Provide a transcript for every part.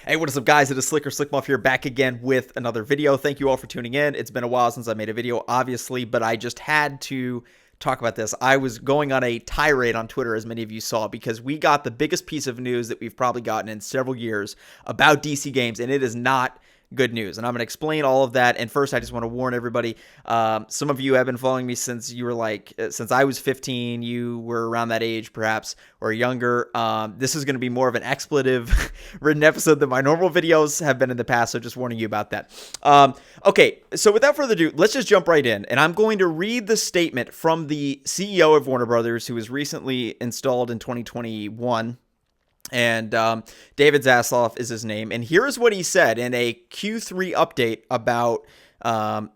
Hey, what is up, guys? It is Slickmuff here, back again with another video. Thank you all for tuning in. It's been a while since I made a video, obviously, but I just had to talk about this. I was going on a tirade on Twitter, as many of you saw, because we got the biggest piece of news that we've probably gotten in several years about DC games, and it is not good news. And I'm going to explain all of that. And first, I just want to warn everybody. Some of you have been following me since you were since I was 15, you were around that age, perhaps, or younger. This is going to be more of an expletive written episode than my normal videos have been in the past. So just warning you about that. Okay. So without further ado, let's just jump right in. And I'm going to read the statement from the CEO of Warner Brothers, who was recently installed in 2021. And David Zaslav is his name. And here is what he said in a Q3 update about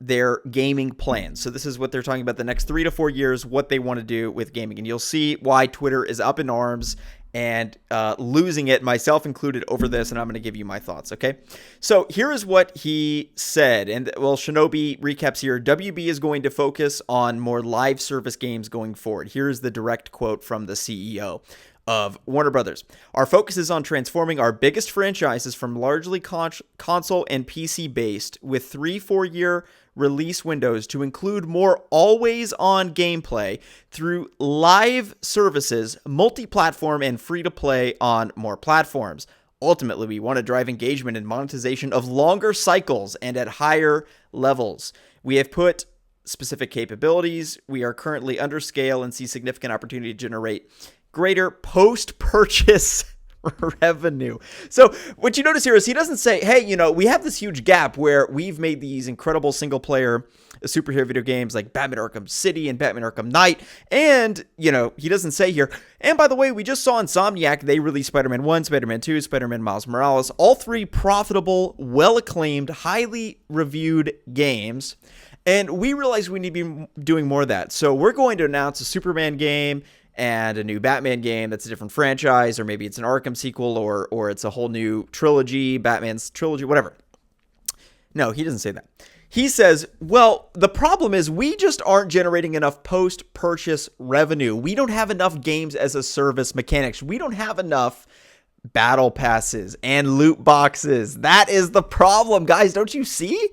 their gaming plans. So this is what they're talking about the next 3 to 4 years, what they want to do with gaming. And you'll see why Twitter is up in arms and losing it, myself included, over this. And I'm going to give you my thoughts, okay? So here is what he said. And, well, Shinobi recaps here. WB is going to focus on more live service games going forward. Here's the direct quote from the CEO of Warner Brothers. Our focus is on transforming our biggest franchises from largely console and PC based with 3-4 year release windows to include more always on gameplay through live services, multi-platform, and free to play on more platforms. Ultimately, we want to drive engagement and monetization of longer cycles and at higher levels. We have put specific capabilities. We are currently under scale and see significant opportunity to generate greater post-purchase revenue. So what you notice here is he doesn't say, hey, we have this huge gap where we've made these incredible single-player superhero video games like Batman Arkham City and Batman Arkham Knight. And, he doesn't say here, and by the way, we just saw Insomniac. They released Spider-Man 1, Spider-Man 2, Spider-Man Miles Morales. All three profitable, well-acclaimed, highly reviewed games. And we realize we need to be doing more of that. So we're going to announce a Superman game and a new Batman game that's a different franchise, or maybe it's an Arkham sequel, or it's a whole new trilogy, Batman's trilogy, whatever. No, he doesn't say that. He says, well, the problem is we just aren't generating enough post-purchase revenue. We don't have enough games as a service mechanics. We don't have enough battle passes and loot boxes. That is the problem, guys. Don't you see?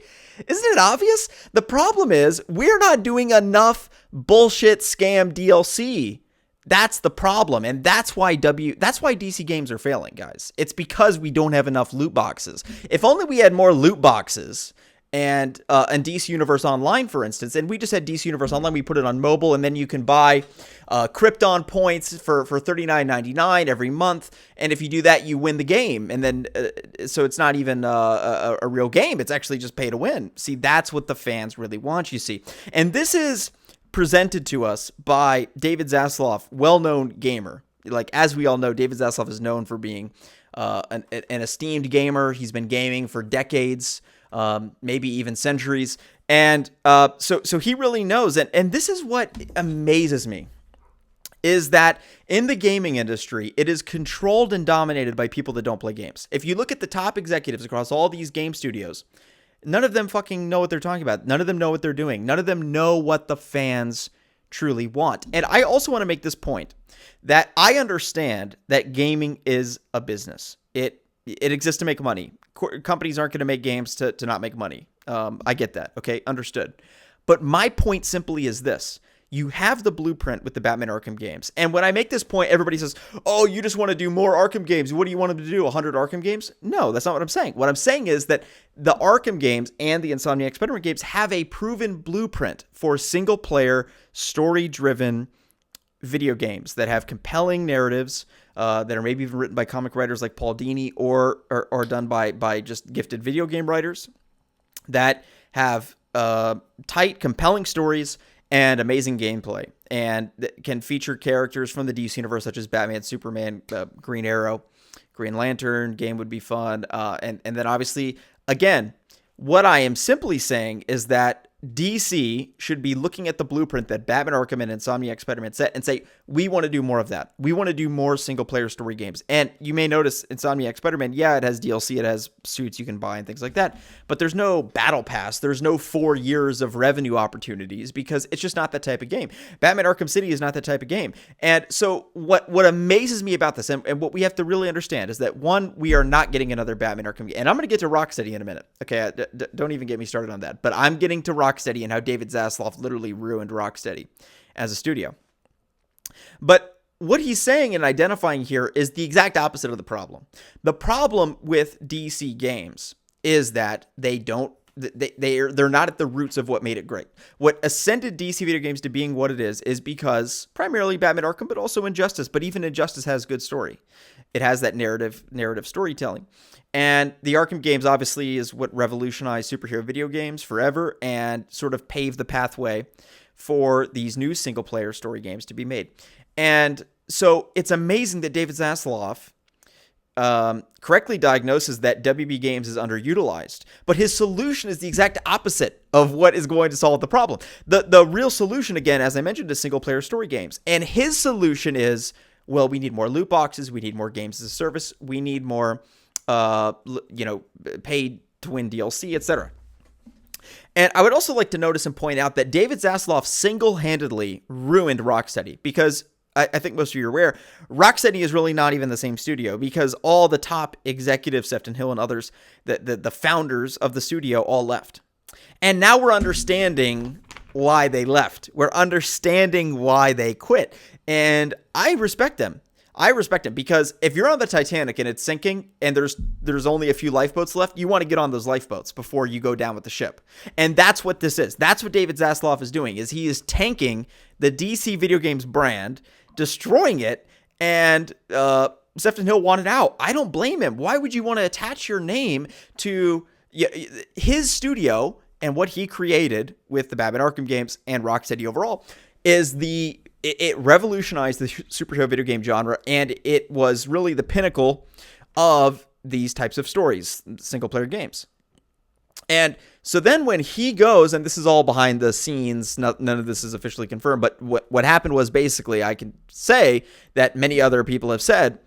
Isn't it obvious? The problem is we're not doing enough bullshit scam DLC. That's the problem, and that's why DC games are failing, guys. It's because we don't have enough loot boxes. If only we had more loot boxes and DC Universe Online, for instance, and we just had DC Universe Online, we put it on mobile, and then you can buy Krypton points for $39.99 every month, and if you do that, you win the game, and then so it's not even a real game. It's actually just pay to win. See, that's what the fans really want, you see. And this is presented to us by David Zaslav, well-known gamer. Like, as we all know, David Zaslav is known for being an esteemed gamer. He's been gaming for decades, maybe even centuries. And so he really knows. And this is what amazes me, is that in the gaming industry, it is controlled and dominated by people that don't play games. If you look at the top executives across all these game studios, none of them fucking know what they're talking about. None of them know what they're doing. None of them know what the fans truly want. And I also want to make this point that I understand that gaming is a business. It exists to make money. Companies aren't going to make games to not make money. I get that. Okay, understood. But my point simply is this. You have the blueprint with the Batman Arkham games. And when I make this point, everybody says, oh, you just want to do more Arkham games. What do you want them to do, 100 Arkham games? No, that's not what I'm saying. What I'm saying is that the Arkham games and the Insomniac Spider-Man games have a proven blueprint for single-player, story-driven video games that have compelling narratives that are maybe even written by comic writers like Paul Dini or done by just gifted video game writers that have tight, compelling stories and amazing gameplay, and that can feature characters from the DC universe such as Batman, Superman, Green Arrow, Green Lantern. Game would be fun, and then obviously, again, what I am simply saying is that DC should be looking at the blueprint that Batman Arkham and Insomniac Spider-Man set and say, We want to do more of that. We want to do more single-player story games. And you may notice Insomniac Spider-Man, yeah, it has DLC, it has suits you can buy and things like that, but there's no battle pass. There's no 4 years of revenue opportunities because it's just not that type of game. Batman Arkham City is not that type of game. And so what amazes me about this, and what we have to really understand, is that, one, we are not getting another Batman Arkham game. And I'm going to get to Rocksteady in a minute. Okay, don't even get me started on that. But I'm getting to Rocksteady and how David Zaslav literally ruined Rocksteady as a studio. But what he's saying and identifying here is the exact opposite of the problem. The problem with DC games is that they're not at the roots of what made it great. What ascended DC video games to being what it is because primarily Batman Arkham, but also Injustice. But even Injustice has good story. It has that narrative storytelling. And the Arkham games obviously is what revolutionized superhero video games forever and sort of paved the pathway for these new single-player story games to be made. And so it's amazing that David Zaslav correctly diagnoses that WB Games is underutilized. But his solution is the exact opposite of what is going to solve the problem. The real solution, again, as I mentioned, is single-player story games. And his solution is, well, we need more loot boxes, we need more games as a service, we need more, paid-to-win DLC, etc. And I would also like to notice and point out that David Zaslav single-handedly ruined Rocksteady because I think most of you are aware, Rocksteady is really not even the same studio because all the top executives, Sefton Hill and others, the founders of the studio all left. And now we're understanding why they left. We're understanding why they quit. And I respect them. Because if you're on the Titanic and it's sinking and there's only a few lifeboats left, you want to get on those lifeboats before you go down with the ship. And that's what this is. That's what David Zaslav is doing, is he is tanking the DC video games brand, destroying it, and Sefton Hill wanted out. I don't blame him. Why would you want to attach your name to his studio and what he created with the Batman Arkham games and Rocksteady overall is it revolutionized the superhero video game genre, and it was really the pinnacle of these types of stories, single-player games. And so then when he goes, and this is all behind the scenes, none of this is officially confirmed, but what happened was basically, I can say that many other people have said,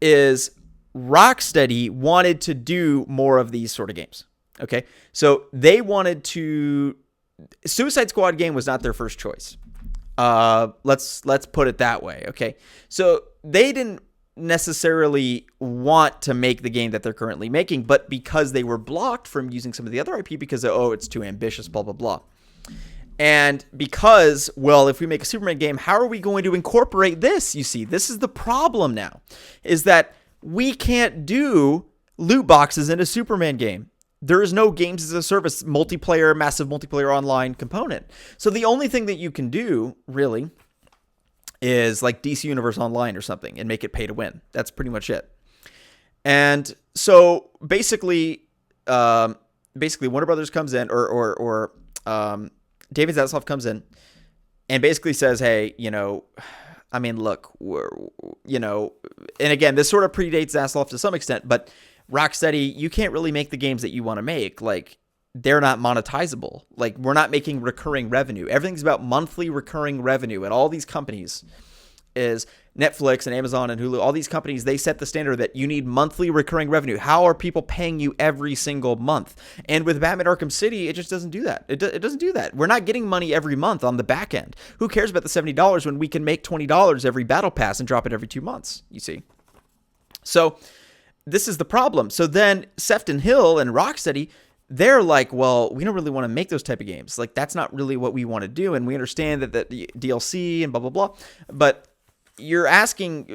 is Rocksteady wanted to do more of these sort of games. Okay, so they wanted to... Suicide Squad game was not their first choice. Let's put it that way. Okay. So they didn't necessarily want to make the game that they're currently making, but because they were blocked from using some of the other IP because, it's too ambitious, blah, blah, blah. And because, well, if we make a Superman game, how are we going to incorporate this? You see, this is the problem now, is that we can't do loot boxes in a Superman game. There is no games as a service multiplayer, massive multiplayer online component. So the only thing that you can do, really, is like DC Universe Online or something and make it pay to win. That's pretty much it. And so basically Warner Brothers comes in, or David Zaslav comes in and basically says, hey, look, and again, this sort of predates Zaslav to some extent, but Rocksteady, you can't really make the games that you want to make. Like, they're not monetizable. Like, we're not making recurring revenue. Everything's about monthly recurring revenue. And all these companies is Netflix and Amazon and Hulu. All these companies, they set the standard that you need monthly recurring revenue. How are people paying you every single month? And with Batman Arkham City, it just doesn't do that. It doesn't do that. We're not getting money every month on the back end. Who cares about the $70 when we can make $20 every battle pass and drop it every 2 months, you see? So this is the problem. So then Sefton Hill and Rocksteady, they're like, well, we don't really want to make those type of games. Like, that's not really what we want to do. And we understand that the DLC and blah, blah, blah. But you're asking,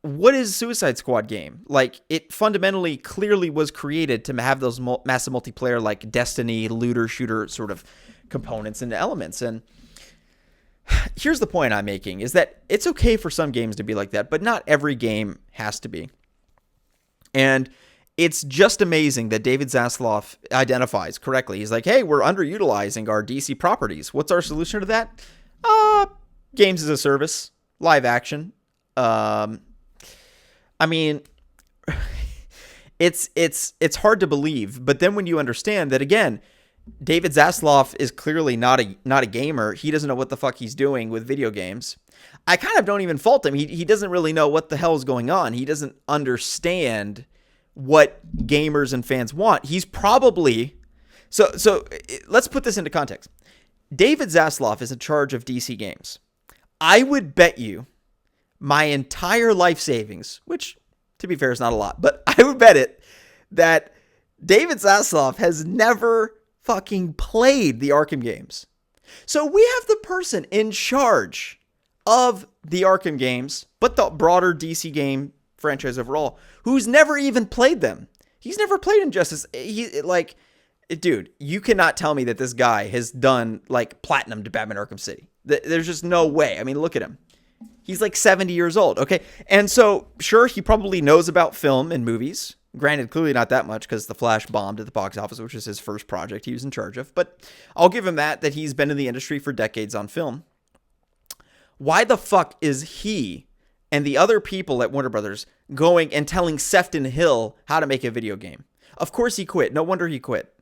what is Suicide Squad game? Like, it fundamentally clearly was created to have those massive multiplayer, like Destiny, looter, shooter sort of components and elements. And here's the point I'm making, is that it's okay for some games to be like that, but not every game has to be. And it's just amazing that David Zaslav identifies correctly. He's like, hey, we're underutilizing our DC properties. What's our solution to that? Games as a service, live action. It's hard to believe. But then when you understand that, again, David Zaslav is clearly not a gamer. He doesn't know what the fuck he's doing with video games. I kind of don't even fault him. He doesn't really know what the hell is going on. He doesn't understand what gamers and fans want. He's probably so let's put this into context. David Zaslav is in charge of DC Games. I would bet you my entire life savings, which to be fair is not a lot, but I would bet it that David Zaslav has never fucking played the Arkham games. So we have the person in charge of the Arkham games, but the broader DC game franchise overall, who's never even played them. He's never played Injustice. Dude, you cannot tell me that this guy has done like platinum to Batman Arkham City. There's just no way. I mean, look at him. He's like 70 years old. Okay. And so sure, he probably knows about film and movies. Granted, clearly not that much because The Flash bombed at the box office, which is his first project he was in charge of. But I'll give him that he's been in the industry for decades on film. Why the fuck is he and the other people at Warner Brothers going and telling Sefton Hill how to make a video game? Of course he quit. No wonder he quit.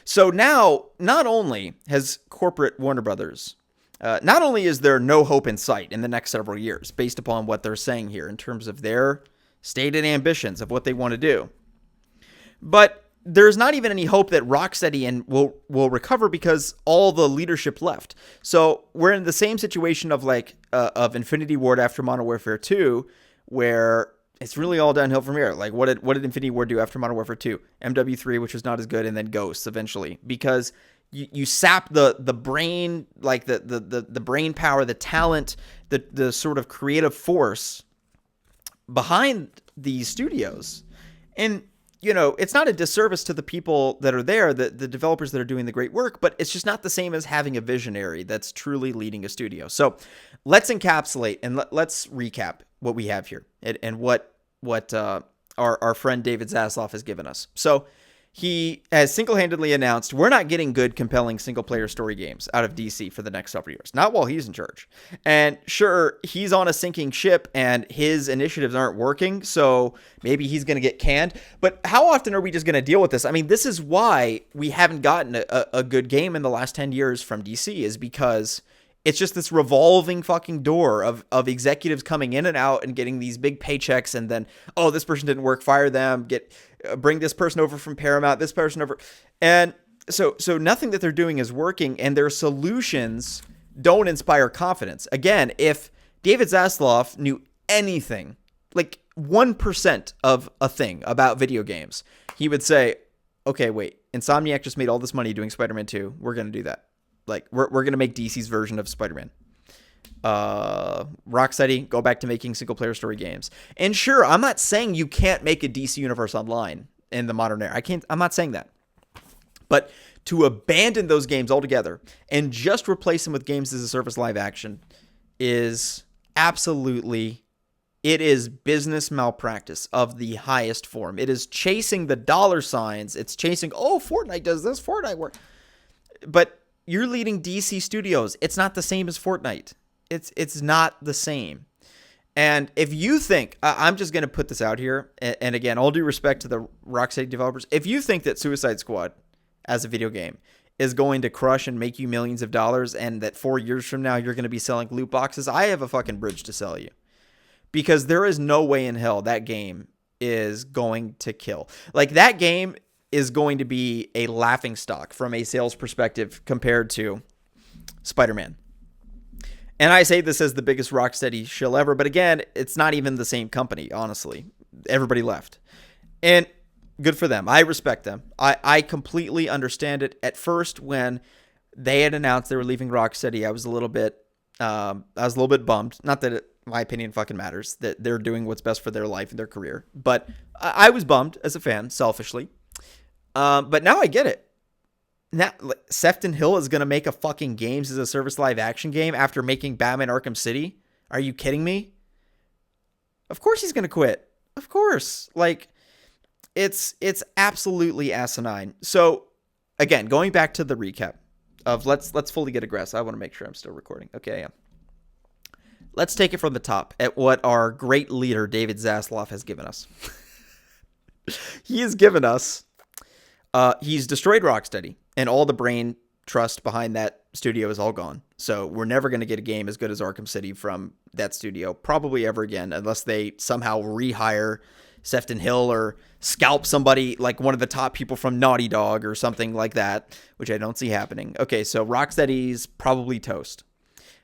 So now, not only has corporate Warner Brothers, not only is there no hope in sight in the next several years, based upon what they're saying here in terms of their stated ambitions of what they want to do, but there's not even any hope that Rocksteady will recover because all the leadership left. So we're in the same situation of of Infinity Ward after Modern Warfare 2, where it's really all downhill from here. Like what did Infinity Ward do after Modern Warfare 2? MW3, which was not as good, and then Ghosts eventually, because you sap the brain, like the brain power, the talent, the sort of creative force behind these studios. And it's not a disservice to the people that are there, the developers that are doing the great work, but it's just not the same as having a visionary that's truly leading a studio. So let's encapsulate and let's recap what we have here and what our friend David Zaslav has given us. So he has single-handedly announced we're not getting good, compelling single-player story games out of DC for the next several years. Not while he's in charge. And sure, he's on a sinking ship and his initiatives aren't working, so maybe he's going to get canned. But how often are we just going to deal with this? I mean, this is why we haven't gotten a good game in the last 10 years from DC, is because it's just this revolving fucking door of executives coming in and out and getting these big paychecks, and then, oh, this person didn't work, fire them, bring this person over from Paramount, this person over. And so nothing that they're doing is working, and their solutions don't inspire confidence. Again, if David Zaslav knew anything, like 1% of a thing about video games, he would say, okay, wait, Insomniac just made all this money doing Spider-Man 2. We're going to do that. Like, we're going to make DC's version of Spider-Man. Rocksteady, go back to making single-player story games. And sure, I'm not saying you can't make a DC Universe Online in the modern era. I'm not saying that. But to abandon those games altogether and just replace them with games as a service live action is absolutely, it is business malpractice of the highest form. It is chasing the dollar signs. It's chasing, oh, Fortnite does this, Fortnite work. But you're leading DC Studios. It's not the same as Fortnite. It's not the same. And if you think, I'm just going to put this out here, and again, all due respect to the Rocksteady developers, if you think that Suicide Squad as a video game is going to crush and make you millions of dollars, and that 4 years from now you're going to be selling loot boxes, I have a fucking bridge to sell you. Because there is no way in hell that game is going to kill. Like, that game is going to be a laughingstock from a sales perspective compared to Spider-Man. And I say this as the biggest Rocksteady shill ever, but again, it's not even the same company, honestly. Everybody left. And good for them. I respect them. I completely understand it. At first, when they had announced they were leaving Rocksteady, I was a little bit bummed. Not that my opinion fucking matters, that they're doing what's best for their life and their career. But I was bummed as a fan, selfishly. But now I get it. Now, Sefton Hill is going to make a fucking games as a service live action game after making Batman Arkham City? Are you kidding me? Of course he's going to quit. Of course. Like, it's absolutely asinine. So, again, going back to the recap of let's fully get aggressive. I want to make sure I'm still recording. Okay, I am. Let's take it from the top at what our great leader, David Zaslav, has given us. He has given us... he's destroyed Rocksteady and all the brain trust behind that studio is all gone. So we're never going to get a game as good as Arkham City from that studio, probably ever again, unless they somehow rehire Sefton Hill or scalp somebody like one of the top people from Naughty Dog or something like that, which I don't see happening. Okay, so Rocksteady's probably toast.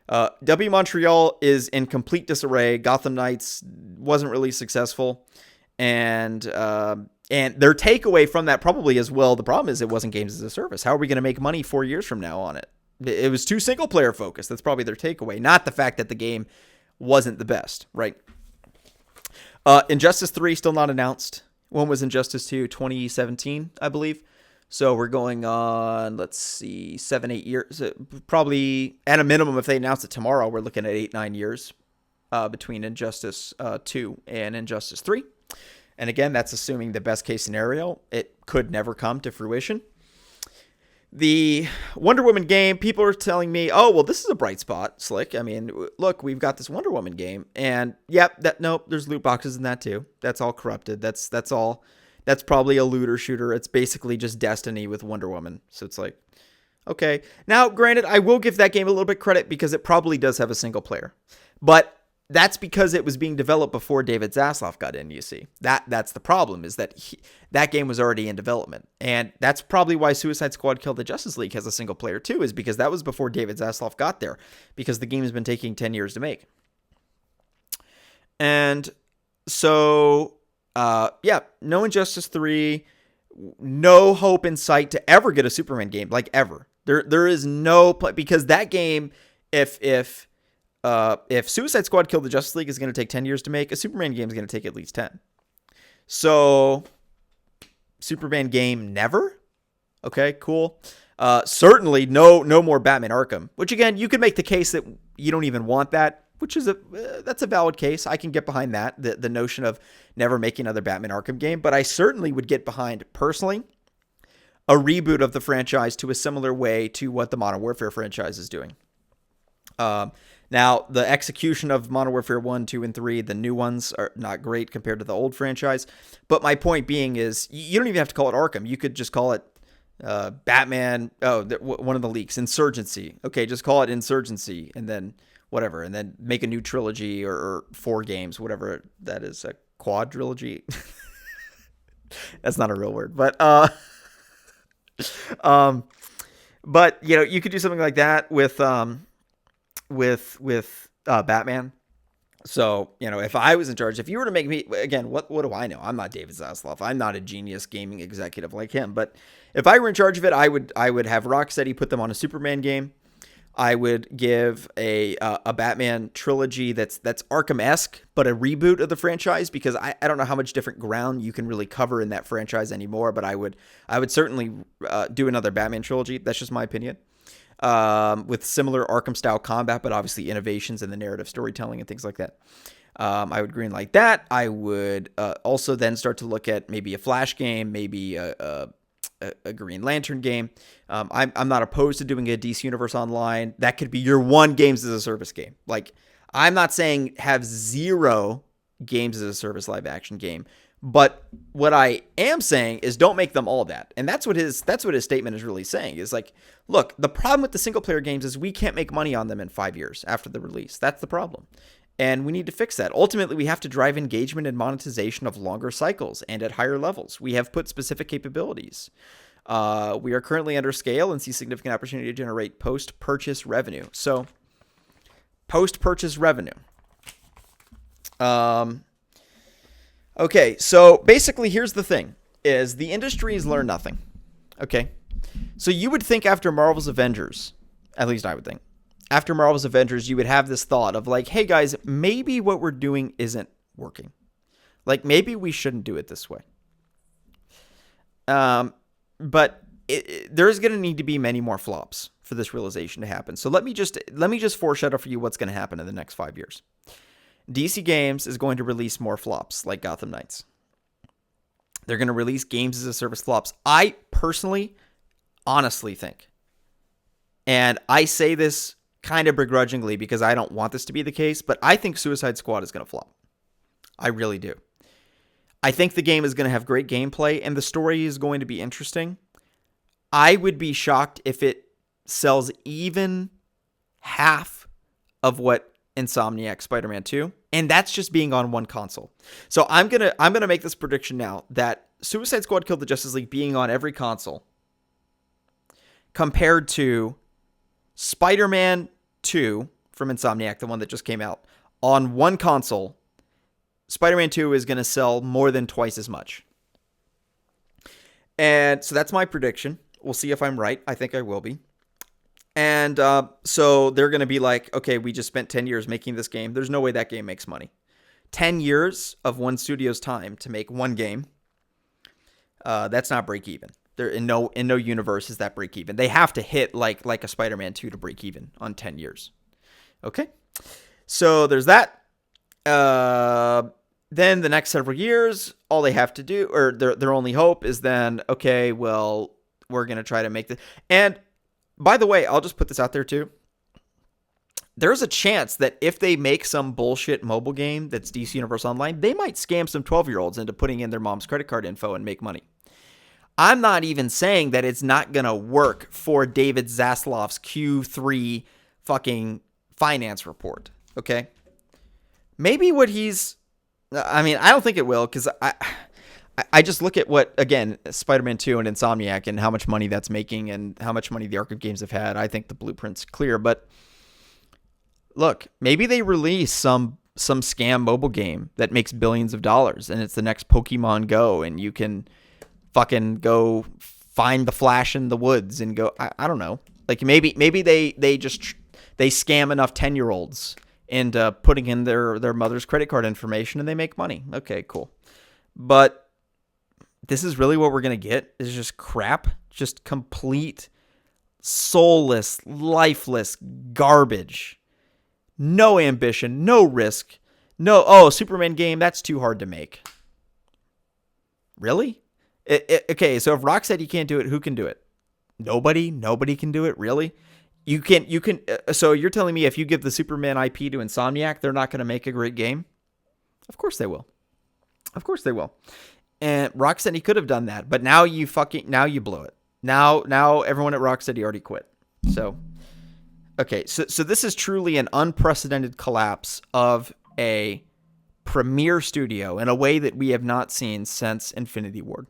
W Montreal is in complete disarray. Gotham Knights wasn't really successful, and their takeaway from that probably as well. The problem is it wasn't games as a service. How are we going to make money 4 years from now on it? It was too single player focused. That's probably their takeaway, not the fact that the game wasn't the best, right? Injustice 3 still not announced. When was Injustice 2? 2017, I believe. So we're going on, let's see, 7-8 years. Probably at a minimum, if they announce it tomorrow, we're looking at 8-9 years between Injustice 2 and Injustice 3. And again, that's assuming the best case scenario. It could never come to fruition. The Wonder Woman game, people are telling me, oh, well, this is a bright spot, Slick. I mean, look, we've got this Wonder Woman game. And yep, nope, there's loot boxes in that too. That's all corrupted. That's all. That's probably a looter shooter. It's basically just Destiny with Wonder Woman. So it's like, okay. Now, granted, I will give that game a little bit credit because it probably does have a single player. But that's because it was being developed before David Zaslav got in, you see. That's the problem, is that that game was already in development. And that's probably why Suicide Squad Kill the Justice League has a single player too, is because that was before David Zaslav got there, because the game has been taking 10 years to make. And so, no Injustice 3, no hope in sight to ever get a Superman game, like ever. There is no play, because that game, if Suicide Squad Kill the Justice League is going to take 10 years to make, a Superman game is going to take at least 10. So, Superman game never? Okay, cool. Certainly no more Batman Arkham, which again, you could make the case that you don't even want that, which is that's a valid case. I can get behind that, the notion of never making another Batman Arkham game, but I certainly would get behind, personally, a reboot of the franchise to a similar way to what the Modern Warfare franchise is doing. Now, the execution of Modern Warfare 1, 2, and 3, the new ones are not great compared to the old franchise. But my point being is, you don't even have to call it Arkham. You could just call it Batman. One of the leaks, Insurgency. Okay, just call it Insurgency, and then whatever. And then make a new trilogy or 4 games, whatever that is. A quadrilogy. That's not a real word. But, you could do something like that with Batman. So, if I was in charge, if you were to make me, again, what do I know? I'm not David Zaslav. I'm not a genius gaming executive like him. But if I were in charge of it, I would have Rocksteady put them on a Superman game. I would give a Batman trilogy that's Arkham-esque, but a reboot of the franchise, because I don't know how much different ground you can really cover in that franchise anymore. But I would certainly do another Batman trilogy. That's just my opinion. With similar Arkham-style combat, but obviously innovations in the narrative storytelling and things like that. I would greenlight that. I would also then start to look at maybe a Flash game, maybe a Green Lantern game. I'm not opposed to doing a DC Universe Online. That could be your one games as a service game. Like, I'm not saying have 0 games as a service live action game. But what I am saying is don't make them all that. And that's what his statement is really saying, is like, look, the problem with the single player games is we can't make money on them in 5 years after the release. That's the problem. And we need to fix that. Ultimately, we have to drive engagement and monetization of longer cycles and at higher levels. We have put specific capabilities. We are currently under scale and see significant opportunity to generate post-purchase revenue. So, post-purchase revenue. Okay, so basically here's the thing, is the industry has learned nothing, okay? So you would think after Marvel's Avengers, at least I would think, after Marvel's Avengers, you would have this thought of like, hey guys, maybe what we're doing isn't working. Like, maybe we shouldn't do it this way. But there's going to need to be many more flops for this realization to happen. So let me just foreshadow for you what's going to happen in the next 5 years. DC Games is going to release more flops like Gotham Knights. They're going to release games as a service flops. I personally, honestly think, and I say this kind of begrudgingly because I don't want this to be the case, but I think Suicide Squad is going to flop. I really do. I think the game is going to have great gameplay and the story is going to be interesting. I would be shocked if it sells even half of what Insomniac Spider-Man 2, and that's just being on one console. So I'm gonna make this prediction now that Suicide Squad Killed the Justice League being on every console compared to Spider-Man 2 from Insomniac, the one that just came out, on one console, Spider-Man 2 is going to sell more than twice as much. And so that's my prediction. We'll see if I'm right. I think I will be. And so they're going to be like, okay, we just spent 10 years making this game. There's no way that game makes money. 10 years of one studio's time to make one game, that's not break even. There in no universe is that break even. They have to hit like a Spider-Man 2 to break even on 10 years. Okay? So there's that. Then the next several years, all they have to do, or their only hope is then, okay, well, we're going to try to make this. And by the way, I'll just put this out there too. There's a chance that if they make some bullshit mobile game that's DC Universe Online, they might scam some 12-year-olds into putting in their mom's credit card info and make money. I'm not even saying that it's not going to work for David Zaslav's Q3 fucking finance report, okay? Maybe what he's... I mean, I don't think it will, because I just look at what, again, Spider-Man 2 and Insomniac and how much money that's making and how much money the Arkham games have had. I think the blueprint's clear, but look, maybe they release some scam mobile game that makes billions of dollars, and it's the next Pokemon Go, and you can fucking go find the Flash in the woods and go, I don't know. Like maybe they scam enough 10-year-olds into putting in their mother's credit card information and they make money. Okay, cool. But this is really what we're going to get is just crap, just complete soulless, lifeless garbage. No ambition, no risk. No, Superman game, that's too hard to make. Really? Okay, so if Rocksteady can't do it, who can do it? Nobody can do it, really? You can. So you're telling me if you give the Superman IP to Insomniac, they're not going to make a great game? Of course they will. And Rocksteady could have done that, but now you blew it. Now everyone at Rocksteady already quit. So, okay, so this is truly an unprecedented collapse of a premier studio in a way that we have not seen since Infinity Ward.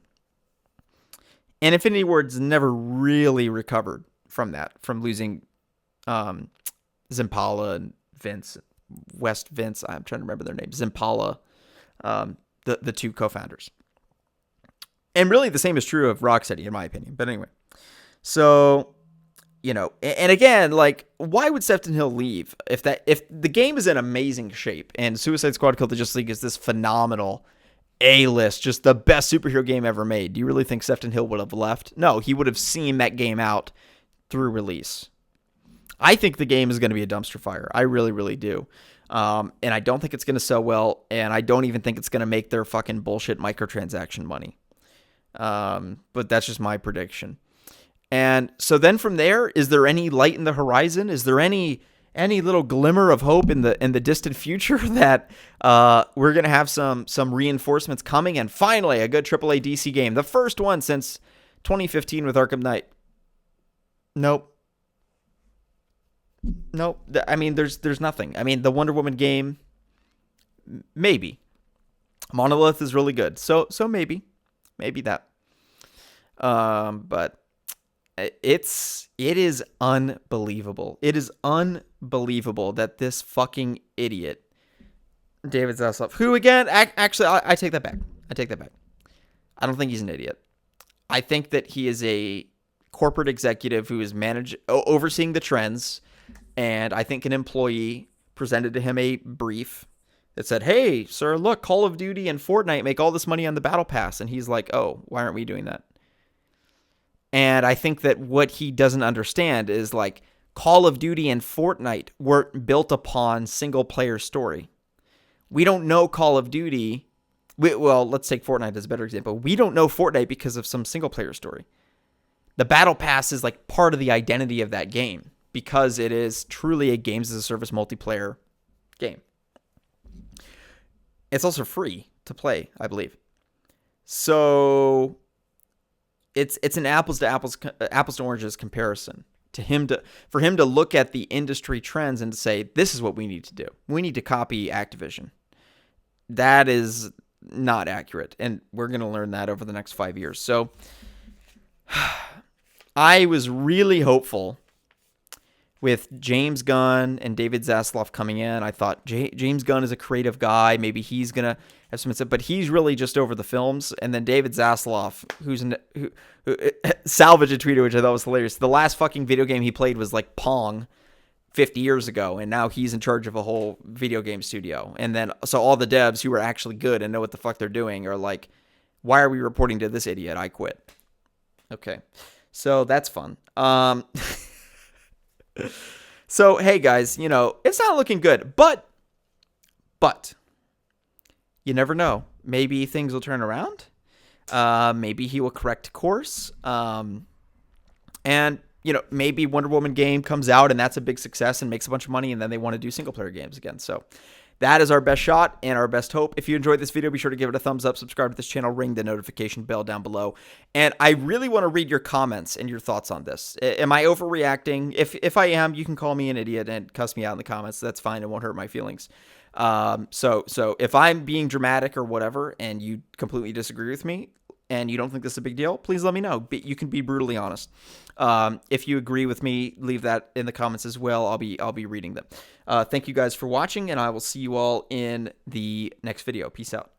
And Infinity Ward's never really recovered from that, from losing Zimpala and Vince, I'm trying to remember their names, Zimpala, the two co-founders. And really the same is true of Rocksteady, in my opinion. But anyway, so, and again, like, why would Sefton Hill leave if the game is in amazing shape and Suicide Squad Killed the Justice League is this phenomenal A-list, just the best superhero game ever made? Do you really think Sefton Hill would have left? No, he would have seen that game out through release. I think the game is going to be a dumpster fire. I really, really do. And I don't think it's going to sell well, and I don't even think it's going to make their fucking bullshit microtransaction money. But that's just my prediction. And so then from there, is there any light in the horizon? Is there any little glimmer of hope in the distant future that we're going to have some reinforcements coming and finally a good AAA DC game, the first one since 2015 with Arkham Knight? Nope. I mean, there's nothing. I mean, the Wonder Woman game, maybe. Monolith is really good, so maybe that. But it is unbelievable. It is unbelievable that this fucking idiot, David Zaslav, who again, actually, I take that back. I don't think he's an idiot. I think that he is a corporate executive who is overseeing the trends, and I think an employee presented to him a brief that said, "Hey, sir, look, Call of Duty and Fortnite make all this money on the Battle Pass," and he's like, "Oh, why aren't we doing that?" And I think that what he doesn't understand is, like, Call of Duty and Fortnite weren't built upon single-player story. We don't know Call of Duty. Well, let's take Fortnite as a better example. We don't know Fortnite because of some single-player story. The Battle Pass is, like, part of the identity of that game because it is truly a games-as-a-service multiplayer game. It's also free to play, I believe. So it's an apples to oranges comparison for him to look at the industry trends and to say, this is what we need to do. We need to copy Activision. That is not accurate, and we're going to learn that over the next 5 years. So I was really hopeful with James Gunn and David Zaslav coming in. I thought James Gunn is a creative guy. Maybe he's going to have some insight, but he's really just over the films. And then David Zaslav, who salvaged a tweet, which I thought was hilarious. The last fucking video game he played was like Pong 50 years ago, and now he's in charge of a whole video game studio. And then, so all the devs who are actually good and know what the fuck they're doing are like, why are we reporting to this idiot? I quit. Okay. So that's fun. So, hey guys, it's not looking good, but you never know. Maybe things will turn around. Maybe he will correct course. And maybe Wonder Woman game comes out and that's a big success and makes a bunch of money, and then they want to do single player games again. So that is our best shot and our best hope. If you enjoyed this video, be sure to give it a thumbs up, subscribe to this channel, ring the notification bell down below. And I really want to read your comments and your thoughts on this. Am I overreacting? If I am, you can call me an idiot and cuss me out in the comments. That's fine. It won't hurt my feelings. So if I'm being dramatic or whatever and you completely disagree with me and you don't think this is a big deal, please let me know. You can be brutally honest. If you agree with me, leave that in the comments as well. I'll be reading them. Thank you guys for watching, and I will see you all in the next video. Peace out.